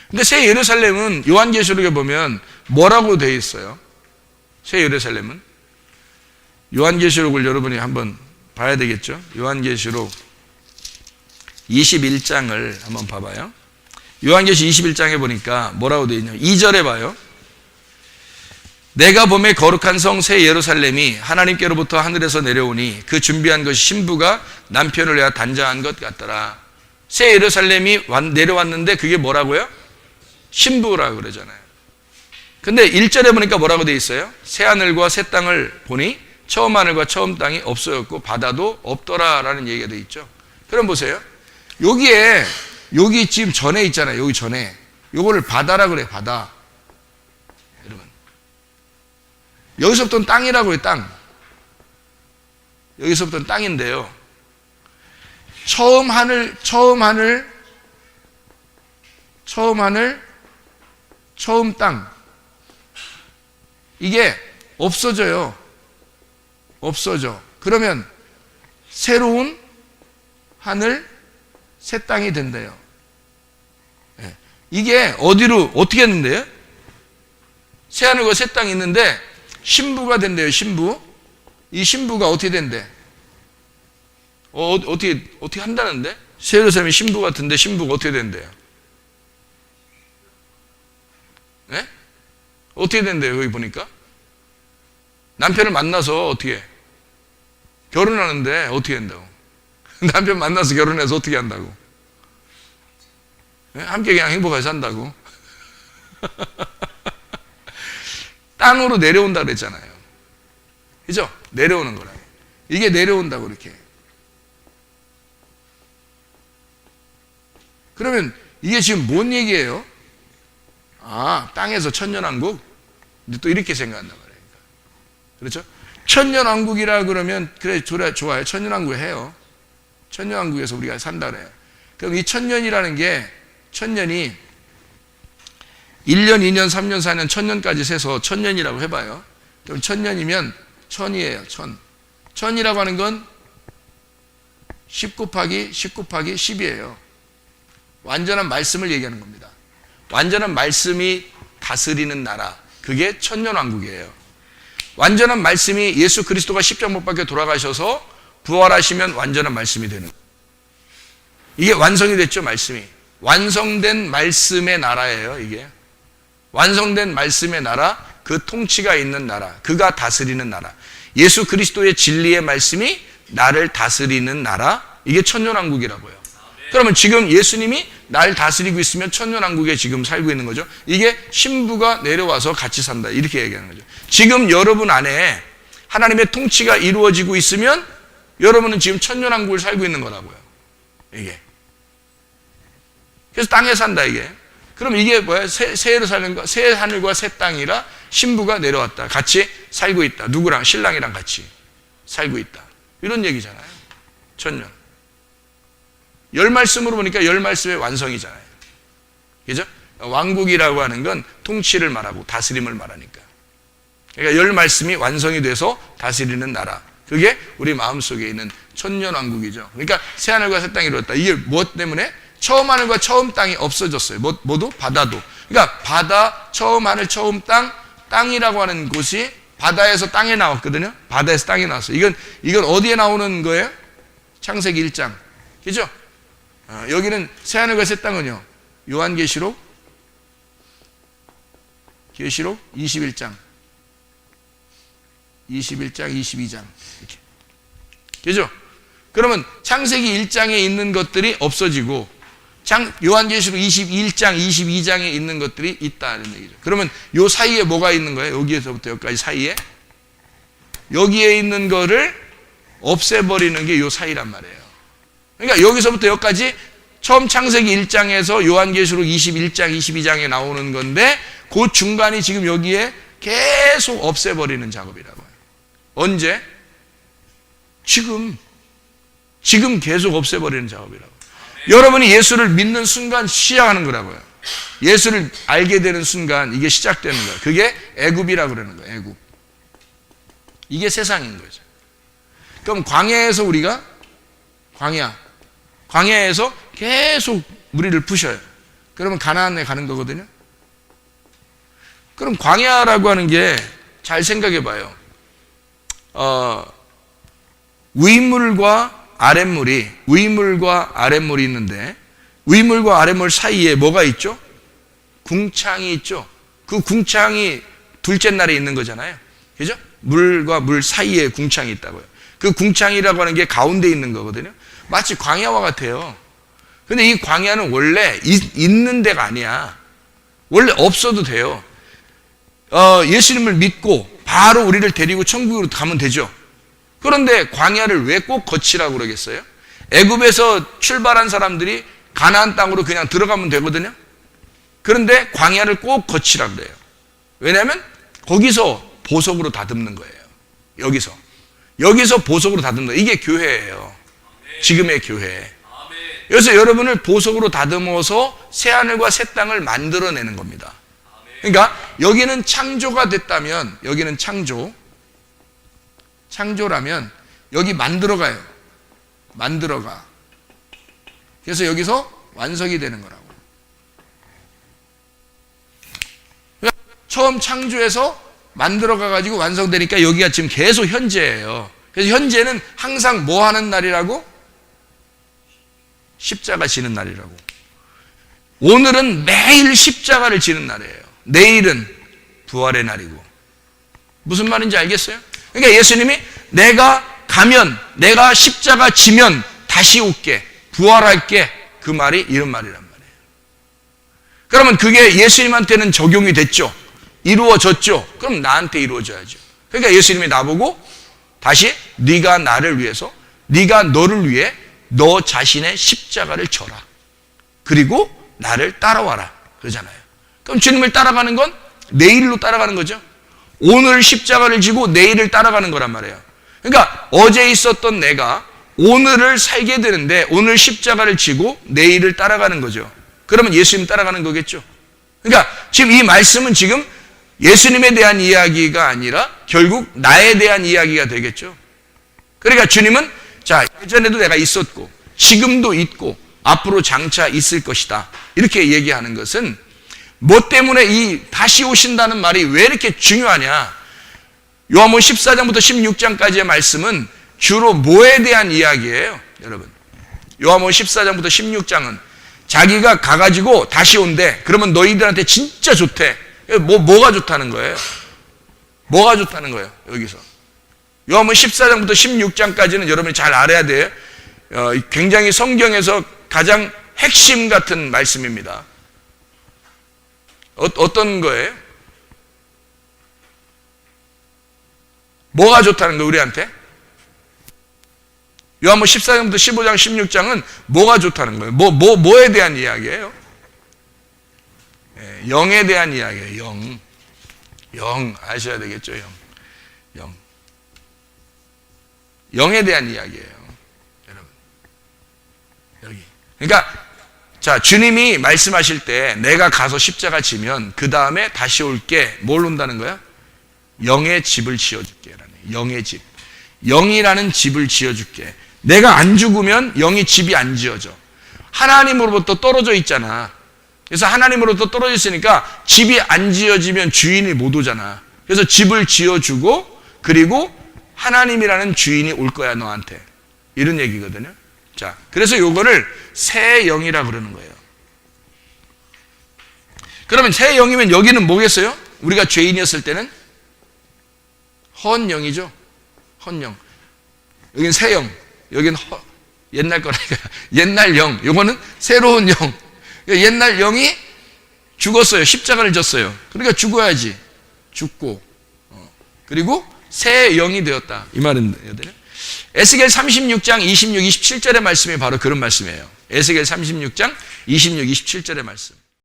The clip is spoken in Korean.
근데 새 예루살렘은 요한계시록에 보면 뭐라고 되어 있어요? 새 예루살렘은? 요한계시록을 여러분이 한번 봐야 되겠죠? 요한계시록 21장을 한번 봐봐요. 요한계시 21장에 보니까 뭐라고 되어 있냐? 2절에 봐요. 내가 봄에 거룩한 성 새 예루살렘이 하나님께로부터 하늘에서 내려오니 그 준비한 것이 신부가 남편을 위하여 단장한 것 같더라. 새 예루살렘이 내려왔는데 그게 뭐라고요? 신부라고 그러잖아요. 근데 1절에 보니까 뭐라고 되어 있어요? 새 하늘과 새 땅을 보니 처음 하늘과 처음 땅이 없어졌고 바다도 없더라 라는 얘기가 되어 있죠. 그럼 보세요. 여기 지금 전에 있잖아요. 여기 전에 요거를 바다라 그래. 바다. 여러분, 여기서부터는 땅이라고 해요. 땅. 여기서부터는 땅인데요, 처음 하늘, 처음 땅, 이게 없어져요. 없어져. 그러면 새로운 하늘, 새 땅이 된대요. 이게 어떻게 했는데요? 새 하늘과 새 땅이 있는데 신부가 된대요. 신부. 이 신부가 어떻게 된대? 어떻게 한다는데? 새 예루살렘이 신부 같은데 신부가 어떻게 된대요? 네? 어떻게 된대요? 여기 보니까 남편을 만나서 어떻게 결혼하는데 어떻게 한다고? 남편 만나서 결혼해서 어떻게 한다고? 네? 함께 그냥 행복하게 산다고? 땅으로 내려온다 그랬잖아요. 그죠? 내려오는 거라. 이게 내려온다고 이렇게. 그러면 이게 지금 뭔 얘기예요? 땅에서 천년왕국? 또 이렇게 생각한단 말이에요. 그렇죠? 천년왕국이라 그러면 그래 좋아요. 천년왕국 해요. 천년왕국에서 우리가 산다 그래요. 그럼 이 천년이라는 게, 천년이 1년, 2년, 3년, 4년, 천년까지 세서 천년이라고 해봐요. 그럼 천년이면 천이에요. 천이라고 하는 건 10 곱하기 10 곱하기 10이에요. 완전한 말씀을 얘기하는 겁니다. 완전한 말씀이 다스리는 나라, 그게 천년왕국이에요. 완전한 말씀이 예수 그리스도가 십자가 못 박혀 돌아가셔서 부활하시면 완전한 말씀이 되는, 이게 완성이 됐죠. 말씀이 완성된 말씀의 나라예요. 이게 완성된 말씀의 나라, 그 통치가 있는 나라, 그가 다스리는 나라, 예수 그리스도의 진리의 말씀이 나를 다스리는 나라, 이게 천년왕국이라고요. 그러면 지금 예수님이 날 다스리고 있으면 천년왕국에 지금 살고 있는 거죠. 이게 신부가 내려와서 같이 산다, 이렇게 얘기하는 거죠. 지금 여러분 안에 하나님의 통치가 이루어지고 있으면 여러분은 지금 천년왕국을 살고 있는 거라고요. 이게. 그래서 땅에 산다, 이게. 그럼 이게 뭐야? 새 예루살렘과 새 하늘과 새 땅이라 신부가 내려왔다. 같이 살고 있다. 누구랑? 신랑이랑 같이 살고 있다. 이런 얘기잖아요. 천년. 열 말씀으로 보니까 열 말씀의 완성이잖아요. 그죠? 왕국이라고 하는 건 통치를 말하고 다스림을 말하니까. 그러니까 열 말씀이 완성이 돼서 다스리는 나라. 그게 우리 마음속에 있는 천년 왕국이죠. 그러니까 새 하늘과 새 땅이 이루어졌다. 이게 무엇 때문에? 처음 하늘과 처음 땅이 없어졌어요. 모두? 바다도. 그러니까 바다, 처음 하늘, 처음 땅, 땅이라고 하는 곳이 바다에서 땅에 나왔거든요. 바다에서 땅에 나왔어요. 이건 어디에 나오는 거예요? 창세기 1장. 그죠? 여기는 새 하늘과 새 땅은요, 요한계시록 21장, 22장 이렇게. 그죠? 그러면 창세기 1장에 있는 것들이 없어지고 요한계시록 21장, 22장에 있는 것들이 있다는 얘기죠. 그러면 요 사이에 뭐가 있는 거예요? 여기에서부터 여기까지 사이에 여기에 있는 거를 없애버리는 게 요 사이란 말이에요. 그러니까 여기서부터 여기까지 처음 창세기 1장에서 요한계시록 21장, 22장에 나오는 건데 그 중간이 지금 여기에 계속 없애버리는 작업이라고 해요. 언제? 지금 계속 없애버리는 작업이라고. 여러분이 예수를 믿는 순간 시작하는 거라고요. 예수를 알게 되는 순간 이게 시작되는 거예요. 그게 애굽이라고 그러는 거예요. 애굽. 이게 세상인 거죠. 그럼 광야에서 우리가 광야에서 계속 우리를 부셔요. 그러면 가나안에 가는 거거든요. 그럼 광야라고 하는 게 잘 생각해 봐요. 위물과 아랫물이 있는데 위물과 아랫물 사이에 뭐가 있죠? 궁창이 있죠. 그 궁창이 둘째 날에 있는 거잖아요. 그죠? 물과 물 사이에 궁창이 있다고요. 그 궁창이라고 하는 게 가운데 있는 거거든요. 마치 광야와 같아요. 근데 이 광야는 원래 있는 데가 아니야. 원래 없어도 돼요. 예수님을 믿고 바로 우리를 데리고 천국으로 가면 되죠. 그런데 광야를 왜 꼭 거치라고 그러겠어요? 애굽에서 출발한 사람들이 가나안 땅으로 그냥 들어가면 되거든요. 그런데 광야를 꼭 거치라고 그래요. 왜냐하면 거기서 보석으로 다듬는 거예요. 여기서 보석으로 다듬는 거예요. 이게 교회예요. 지금의 교회. 그래서 여러분을 보석으로 다듬어서 새 하늘과 새 땅을 만들어내는 겁니다. 그러니까 여기는 창조가 됐다면, 여기는 창조라면 여기 만들어가요. 만들어가. 그래서 여기서 완성이 되는 거라고. 그러니까 처음 창조해서 만들어가가지고 완성되니까 여기가 지금 계속 현재예요. 그래서 현재는 항상 뭐 하는 날이라고? 십자가 지는 날이라고. 오늘은 매일 십자가를 지는 날이에요. 내일은 부활의 날이고. 무슨 말인지 알겠어요? 그러니까 예수님이 내가 가면, 내가 십자가 지면 다시 올게, 부활할게, 그 말이 이런 말이란 말이에요. 그러면 그게 예수님한테는 적용이 됐죠. 이루어졌죠. 그럼 나한테 이루어져야죠. 그러니까 예수님이 나보고 다시 네가 나를 위해서, 네가 너를 위해 너 자신의 십자가를 져라. 그리고 나를 따라와라. 그러잖아요. 그럼 주님을 따라가는 건 내일로 따라가는 거죠. 오늘 십자가를 지고 내일을 따라가는 거란 말이에요. 그러니까 어제 있었던 내가 오늘을 살게 되는데 오늘 십자가를 지고 내일을 따라가는 거죠. 그러면 예수님 따라가는 거겠죠. 그러니까 지금 이 말씀은 지금 예수님에 대한 이야기가 아니라 결국 나에 대한 이야기가 되겠죠. 그러니까 주님은 자, 예전에도 내가 있었고 지금도 있고 앞으로 장차 있을 것이다. 이렇게 얘기하는 것은 뭐 때문에 이 다시 오신다는 말이 왜 이렇게 중요하냐? 요한복음 14장부터 16장까지의 말씀은 주로 뭐에 대한 이야기예요, 여러분? 요한복음 14장부터 16장은 자기가 가가지고 다시 온대. 그러면 너희들한테 진짜 좋대. 뭐가 좋다는 거예요? 뭐가 좋다는 거예요, 여기서? 요한복음 14장부터 16장까지는 여러분이 잘 알아야 돼요. 굉장히 성경에서 가장 핵심 같은 말씀입니다. 어떤 거예요? 뭐가 좋다는 거예요, 우리한테? 요한복음 14장부터 15장, 16장은 뭐가 좋다는 거예요? 뭐에 대한 이야기예요? 영에 대한 이야기예요, 영 아셔야 되겠죠, 영. 영에 대한 이야기예요, 여러분. 여기. 그러니까, 자, 주님이 말씀하실 때 내가 가서 십자가 지면 그 다음에 다시 올게. 뭘 온다는 거야? 영의 집을 지어줄게. 영의 집. 영이라는 집을 지어줄게. 내가 안 죽으면 영이 집이 안 지어져. 하나님으로부터 떨어져 있잖아. 그래서 하나님으로부터 떨어져 있으니까 집이 안 지어지면 주인이 못 오잖아. 그래서 집을 지어주고 그리고 하나님이라는 주인이 올 거야, 너한테. 이런 얘기거든요. 자, 그래서 요거를 새 영이라 그러는 거예요. 그러면 새 영이면 여기는 뭐겠어요? 우리가 죄인이었을 때는 헌영이죠. 헌영. 여기는 새 영. 여기는 옛날 거라니까. 옛날 영. 요거는 새로운 영. 옛날 영이 죽었어요. 십자가를 졌어요. 그러니까 죽어야지. 죽고. 그리고 새 영이 되었다. 이 말은 에스겔 36장 26, 27절의 말씀이 바로 그런 말씀이에요. 에스겔 36장 26, 27절의 말씀.